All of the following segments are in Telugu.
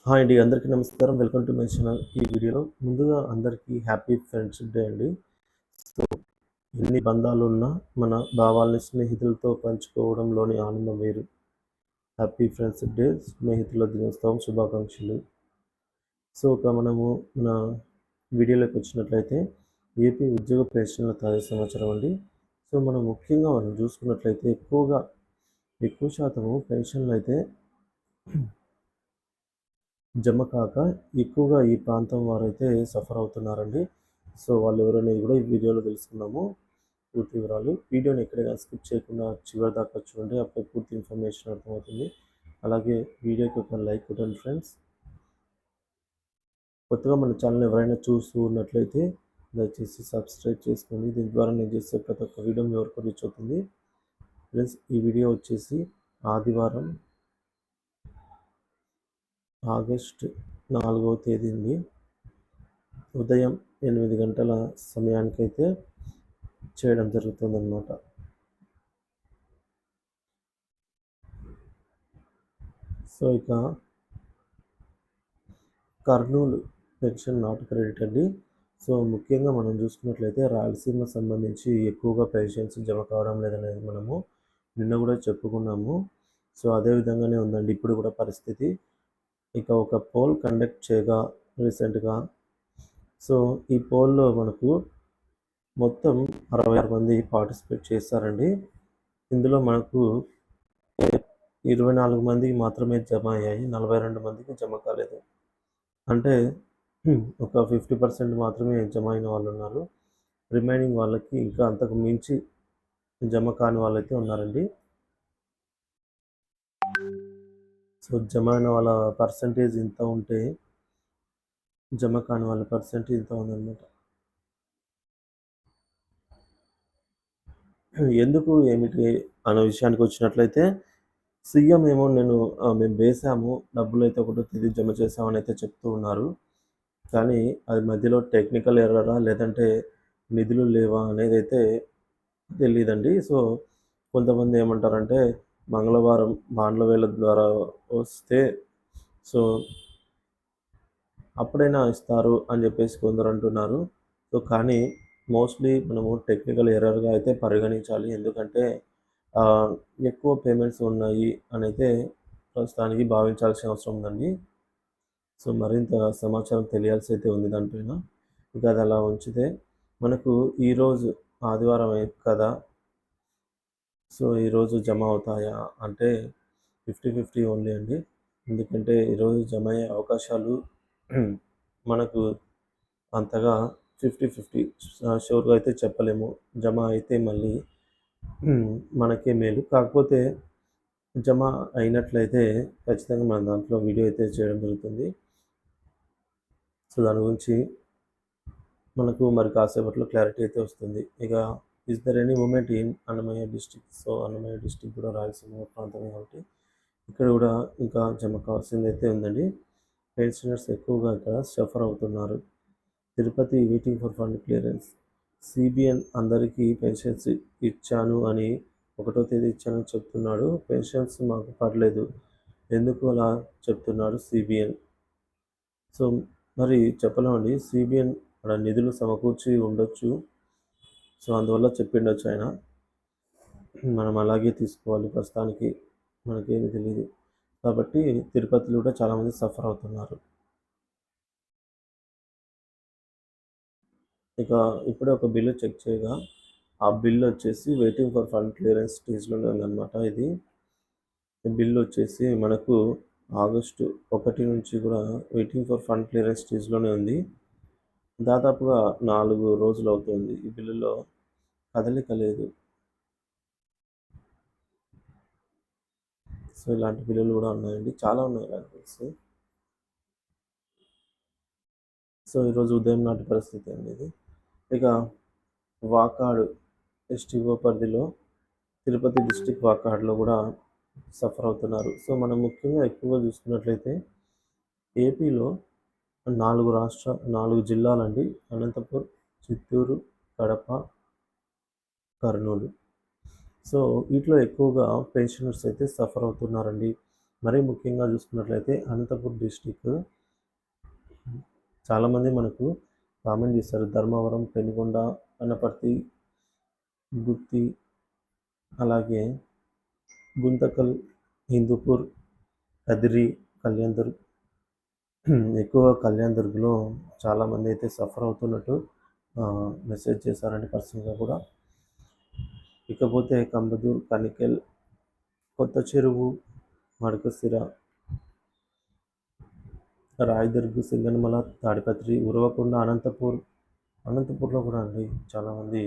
హాయ్ అండి. అందరికీ నమస్కారం. Welcome to my channel. ఈ వీడియోలో ముందుగా అందరికీ హ్యాపీ ఫ్రెండ్షిప్ డే అండి. సో, ఎన్ని బంధాలున్నా మన భావాల్ని స్నేహితులతో పంచుకోవడంలోని ఆనందం వేరు. హ్యాపీ ఫ్రెండ్షిప్ డే, స్నేహితుల దినోత్సవం శుభాకాంక్షలు. సో, మనము మన వీడియోలోకి వచ్చినట్లయితే ఏపీ ఉద్యోగ ప్రవేశాల తాజా సమాచారం అండి. సో, మనం ముఖ్యంగా చూసుకున్నట్లయితే ఎక్కువ శాతము పెన్షన్లు అయితే జమ కాక ఎక్కువగా ఈ ప్రాంతం వారైతే సఫర్ అవుతున్నారండి. సో, వాళ్ళు ఎవరనేది కూడా ఈ వీడియోలో తెలుసుకుందాము. పూర్తి వివరాలు. వీడియోని ఎక్కడైనా స్కిప్ చేయకుండా చివరి దాకా చూడండి. అప్పుడే పూర్తి ఇన్ఫర్మేషన్ అర్థమవుతుంది. అలాగే వీడియోకి ఒక లైక్ కొట్టండి ఫ్రెండ్స్. కొత్తగా మన ఛానల్ ఎవరైనా చూస్తూ ఉన్నట్లయితే దయచేసి సబ్స్క్రైబ్ చేసుకోండి. దీని ద్వారా నేను చేసే ప్రతి ఒక్క వీడియో మీ వరకు రీచ్ అవుతుంది. ఫ్రెండ్స్, ఈ వీడియో వచ్చేసి ఆదివారం ఆగస్టు 4వ తేదీ ఉదయం 8 గంటల సమయానికైతే చేయడం జరుగుతుందన్నమాట. సో, ఇక కర్నూలు పెన్షన్ నాట్ క్రెడిట్ అండి. సో, ముఖ్యంగా మనం చూసుకున్నట్లయితే రాయలసీమ సంబంధించి ఎక్కువగా పెన్షన్స్ జమ కావడం లేదనేది మనము నిన్న కూడా చెప్పుకున్నాము. సో, అదే విధంగానే ఉందండి ఇప్పుడు కూడా పరిస్థితి. ఇక ఒక పోల్ కండక్ట్ చేయగా రీసెంట్గా, సో ఈ పోల్లో మనకు మొత్తం 66 మంది పార్టిసిపేట్ చేస్తారండి. ఇందులో మనకు 24 మందికి మాత్రమే జమ అయ్యాయి. 42 మందికి జమ కాలేదు. అంటే ఒక 50% మాత్రమే జమ అయిన వాళ్ళు ఉన్నారు. రిమైనింగ్ వాళ్ళకి ఇంకా అంతకు మించి జమ కాని వాళ్ళైతే ఉన్నారండి. సో, జమ అయిన వాళ్ళ పర్సంటేజ్ ఇంత ఉంటే జమ కాని వాళ్ళ పర్సంటేజ్ ఇంత ఉందన్నమాట. ఎందుకు ఏమిటి అనే విషయానికి వచ్చినట్లయితే సీఎం ఏమో మేము వేసాము, డబ్బులైతే ఒకటో తేదీ జమ చేసామని అయితే చెప్తూ ఉన్నారు. కానీ అది మధ్యలో టెక్నికల్ ఎర్రరా లేదంటే నిధులు లేవా అనేది అయితే తెలీదండి. సో, కొంతమంది ఏమంటారంటే మంగళవారం బాండ్ల వేల ద్వారా వస్తే సో అప్పుడైనా ఇస్తారు అని చెప్పేసి కొందరు అంటున్నారు. సో, కానీ మోస్ట్లీ మనము టెక్నికల్ ఎర్రర్‌గా అయితే పరిగణించాలి. ఎందుకంటే ఎక్కువ పేమెంట్స్ ఉన్నాయి అనైతే ప్రస్తుతానికి భావించాల్సిన అవసరం ఉందండి. సో, మరింత సమాచారం తెలియాల్సి అయితే ఉంది దానిపైన. ఇక అది అలా ఉంచితే మనకు ఈరోజు ఆదివారమే కదా! సో, ఈరోజు జమ అవుతాయా అంటే 50-50 ఓన్లీ అండి. ఎందుకంటే ఈరోజు జమ అయ్యే అవకాశాలు మనకు అంతగా 50-50 షూర్‌గా అయితే చెప్పలేము. జమ అయితే మళ్ళీ మనకే మేలు. కాకపోతే జమ అయినట్లయితే ఖచ్చితంగా మన దాంట్లో వీడియో అయితే చేయడం జరుగుతుంది. సో, దాని గురించి మనకు మరి కాసేపట్లో క్లారిటీ అయితే వస్తుంది. ఇక is there any movement in Annamayya district? So, Annamayya district కూడా రాయలసీమ ప్రాంతమే కాబట్టి ఇక్కడ కూడా ఇంకా జమ కావాల్సిందైతే ఉందండి. పెన్షనర్స్ ఎక్కువగా ఇక్కడ సఫర్ అవుతున్నారు. Tirupati waiting for fund clearance. CBN అందరికీ పెన్షన్స్ ఇచ్చాను అని 1వ తేదీ ఇచ్చానని చెప్తున్నాడు. పెన్షన్స్ మాకు పడలేదు. ఎందుకు అలా చెప్తున్నాడు సిబిఎన్? సో, మరి చెప్పలేమండి. సిబిఎన్ అక్కడ నిధులు సమకూర్చి ఉండొచ్చు. సో, అందువల్ల చెప్పిండొచ్చు ఆయన. మనం అలాగే తీసుకోవాలి. ప్రస్తుతానికి మనకేమీ తెలీదు. కాబట్టి తిరుపతిలో కూడా చాలామంది సఫర్ అవుతున్నారు. ఇక ఇప్పుడే ఒక బిల్లు చెక్ చేయగా ఆ బిల్లు వచ్చేసి వెయిటింగ్ ఫర్ ఫండ్ క్లియరెన్స్ స్టేజ్‌లోనే ఉందన్నమాట ఇది. ఈ బిల్లు వచ్చేసి మనకు ఆగస్టు 1 నుంచి కూడా వెయిటింగ్ ఫర్ ఫండ్ క్లియరెన్స్ స్టేజ్‌లోనే ఉంది. దాదాపుగా 4 రోజులు అవుతుంది. ఈ బిల్లులో కదలిక లేదు. సో, ఇలాంటి బిల్లులు కూడా ఉన్నాయండి. చాలా ఉన్నాయి నాకు తెలిసి. సో, ఈరోజు ఉదయం నాటి పరిస్థితి అండి ఇది. ఇక వాకాడు ఎస్టీఓ పరిధిలో తిరుపతి డిస్ట్రిక్ట్ వాకాడులో కూడా సఫర్ అవుతున్నారు. సో, మనం ముఖ్యంగా ఎక్కువగా చూసుకున్నట్లయితే ఏపీలో 4 జిల్లాలండి. అనంతపూర్, చిత్తూరు, కడప, కర్నూలు. సో, వీటిలో ఎక్కువగా పెన్షనర్స్ అయితే సఫర్ అవుతున్నారండి. మరీ ముఖ్యంగా చూసుకున్నట్లయితే అనంతపూర్ డిస్ట్రిక్ట్ చాలామంది మనకు కామెంట్ చేస్తారు. ధర్మవరం, పెనుగొండ, అనపర్తి, గుత్తి, అలాగే గుంతకల్, హిందూపూర్, కదిరి, కళ్యాణ్ దుర్గ్. ఎక్కువ కళ్యాణ్ దుర్గ్‌లో చాలామంది అయితే సఫర్ అవుతున్నట్టు మెసేజ్ చేశారండి పర్సనల్‌గా కూడా. ఇకపోతే కంబదూర్, కనికెల్, కొత్త చెరువు, మడకశిర, రాయదుర్గ్, సింగనమల, తాడిపత్రి, ఉరవకొండ, అనంతపూర్‌లో కూడా అండి చాలామంది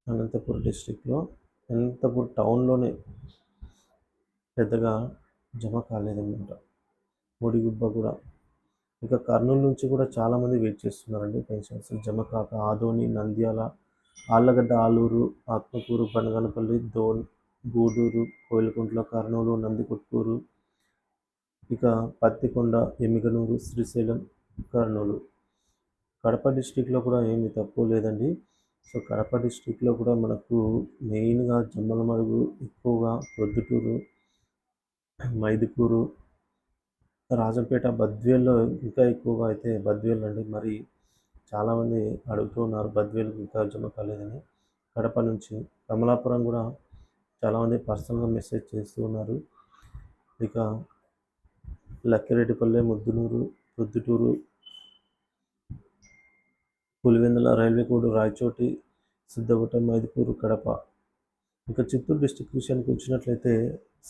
అనంతపూర్ డిస్ట్రిక్ట్‌లో అనంతపూర్ టౌన్‌లోనే పెద్దగా జమ కాలేదన్నమాట. ముడిగుబ్బ కూడా. ఇక కర్నూలు నుంచి కూడా చాలామంది వెయిట్ చేస్తున్నారండి పెన్షన్స్ జమ కాక. ఆదోని, నంద్యాల, ఆళ్లగడ్డ, ఆలూరు, ఆత్మకూరు, బనగానపల్లి, దోన్, గూడూరు, కోయిలకుంట్ల, కర్నూలు, నందికొట్కూరు, ఇక పత్తికొండ, ఎమ్మిగనూరు, శ్రీశైలం, కర్నూలు. కడప డిస్ట్రిక్ట్‌లో కూడా ఏమీ తక్కువ లేదండి. సో, కడప డిస్ట్రిక్ట్‌లో కూడా మనకు మెయిన్‌గా జమ్మలమడుగు, ఎక్కువగా ప్రొద్దుటూరు, మైదుకూరు, రాజంపేట, బద్వేల్లో ఇంకా ఎక్కువగా అయితే బద్వేల్ అండి. మరి చాలామంది అడుగుతూ ఉన్నారు బద్వేల్‌కి ఇంకా జమ కాలేదని. కడప నుంచి కమలాపురం కూడా చాలామంది పర్సనల్‌గా మెసేజ్ చేస్తూ ఉన్నారు. ఇక లక్కిరెడ్డిపల్లె, ముద్దునూరు, ప్రొద్దుటూరు, పులివెందుల, రైల్వే కోడ్, రాయచోటి, సిద్ధవటం, మైదుకూరు, కడప. ఇక చిత్తూరు డిస్ట్రిక్ట్ విషయానికి వచ్చినట్లయితే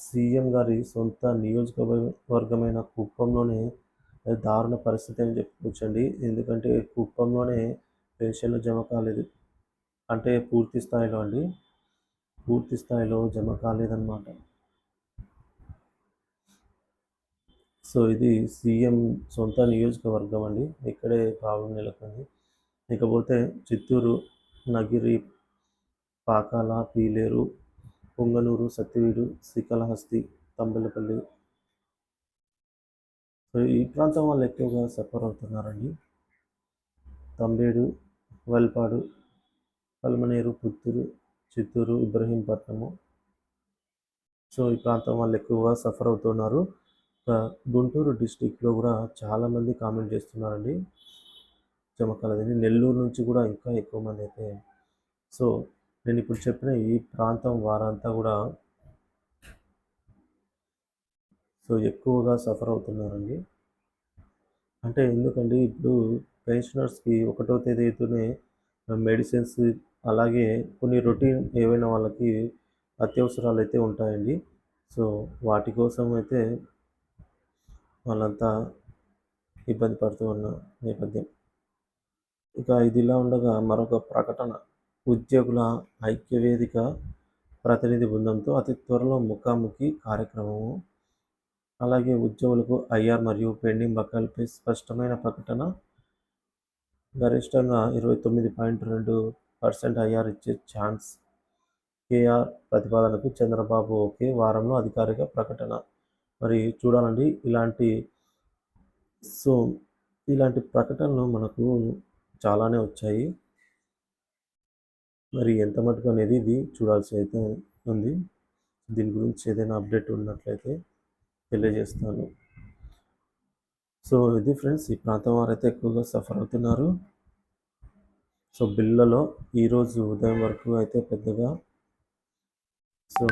సీఎం గారి సొంత నియోజకవర్గమైన కుప్పంలోనే దారుణ పరిస్థితి అని చెప్పుకోవచ్చండి. ఎందుకంటే కుప్పంలోనే పెన్షన్లు జమ కాలేదు. అంటే పూర్తి స్థాయిలో జమ కాలేదన్నమాట. సో, ఇది సీఎం సొంత నియోజకవర్గం అండి. ఇక్కడే ప్రాబ్లం నెలకొంది. ఇకపోతే చిత్తూరు, నగిరి, పాకాల, పీలేరు, పొంగనూరు, సత్యవేడు, శ్రీకాళహస్తి, తంబలపల్లి. సో, ఈ ప్రాంతం వాళ్ళు ఎక్కువగా సఫర్ అవుతున్నారండి. తంబేడు, వల్పాడు, పల్మనేరు, పుత్తూరు, చిత్తూరు, ఇబ్రహీంపట్నము. సో, ఈ ప్రాంతం వాళ్ళు ఎక్కువగా సఫర్ అవుతున్నారు. గుంటూరు డిస్ట్రిక్ట్‌లో కూడా చాలామంది కామెంట్ చేస్తున్నారండి జమ కాలేదని. నెల్లూరు నుంచి కూడా ఇంకా ఎక్కువ మంది అయితే. సో, నేను ఇప్పుడు చెప్పిన ఈ ప్రాంతం వారంతా కూడా ఎక్కువగా సఫర్ అవుతున్నారండి. అంటే ఎందుకండి ఇప్పుడు పెన్షనర్స్‌కి ఒకటో తేదీ అయితేనే మెడిసిన్స్, అలాగే కొన్ని రొటీన్ ఏవైనా వాళ్ళకి అత్యవసరాలు అయితే ఉంటాయండి. సో, వాటి కోసం అయితే వాళ్ళంతా ఇబ్బంది పడుతూ ఉన్న నేపథ్యం. ఇక ఇదిలా ఉండగా మరొక ప్రకటన. ఉద్యోగుల ఐక్యవేదిక ప్రతినిధి బృందంతో అతి త్వరలో ముఖాముఖి కార్యక్రమము. అలాగే ఉద్యోగులకు ఐఆర్ మరియు పెండింగ్ బకాయిలపై స్పష్టమైన ప్రకటన. గరిష్టంగా 29.2% ఐఆర్ ఇచ్చే ఛాన్స్. కేఆర్ ప్రతిపాదనకు చంద్రబాబు ఓకే. వారంలో అధికారిక ప్రకటన. మరి చూడాలండి సో, ఇలాంటి ప్రకటనలు మనకు చాలానే వచ్చాయి. మరి ఎంత మటుకు అనేది ఇది చూడాల్సి అయితే ఉంది. దీని గురించి ఏదైనా అప్డేట్ ఉన్నట్లయితే తెలియజేస్తాను. సో, ఇది ఫ్రెండ్స్, ఈ ప్రాంతం వారైతే ఎక్కువగా సఫర్ అవుతున్నారు. సో, బిల్లులలో ఈరోజు ఉదయం వరకు అయితే పెద్దగా సో,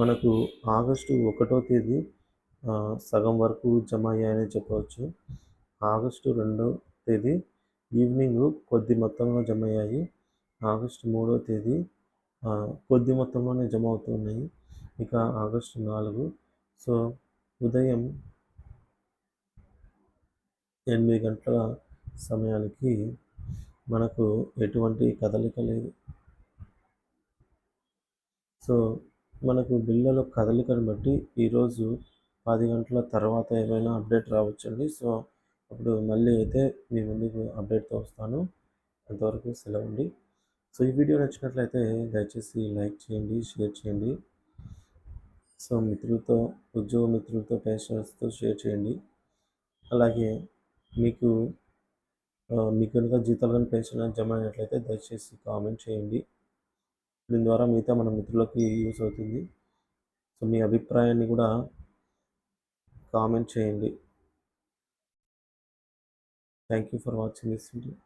మనకు ఆగస్టు 1వ తేదీ సగం వరకు జమ అయ్యాయని చెప్పవచ్చు. ఆగస్టు 2వ తేదీ ఈవినింగ్ కొద్ది మొత్తంలో జమ అయ్యాయి. ఆగస్టు 3వ తేదీ కొద్ది మొత్తంలోనే జమ అవుతున్నాయి. ఇక ఆగస్టు 4 సో, ఉదయం 8 గంటల సమయానికి మనకు ఎటువంటి కదలిక లేదు. సో, మనకు బిల్లుల కదలికను బట్టి ఈరోజు 10 గంటల తర్వాత ఏమైనా అప్డేట్ రావచ్చండి. సో, అప్పుడు మళ్ళీ అయితే మీ ముందుకు అప్డేట్‌తో వస్తాను. అంతవరకు సెలవండి. సో, ఈ వీడియో నచ్చినట్లయితే దయచేసి లైక్ చేయండి, షేర్ చేయండి. సో, ఉద్యోగ మిత్రులతో, పెన్షనర్స్‌తో షేర్ చేయండి. అలాగే మీకు మీకు కనుక జీతాలు కానీ, పెన్షన్ కానీ జమ అయినట్లయితే దయచేసి కామెంట్ చేయండి. దీని ద్వారా మిగతా మన మిత్రులకి యూజ్ అవుతుంది. సో, మీ అభిప్రాయాన్ని కూడా కామెంట్ చేయండి. Thank you for watching this video.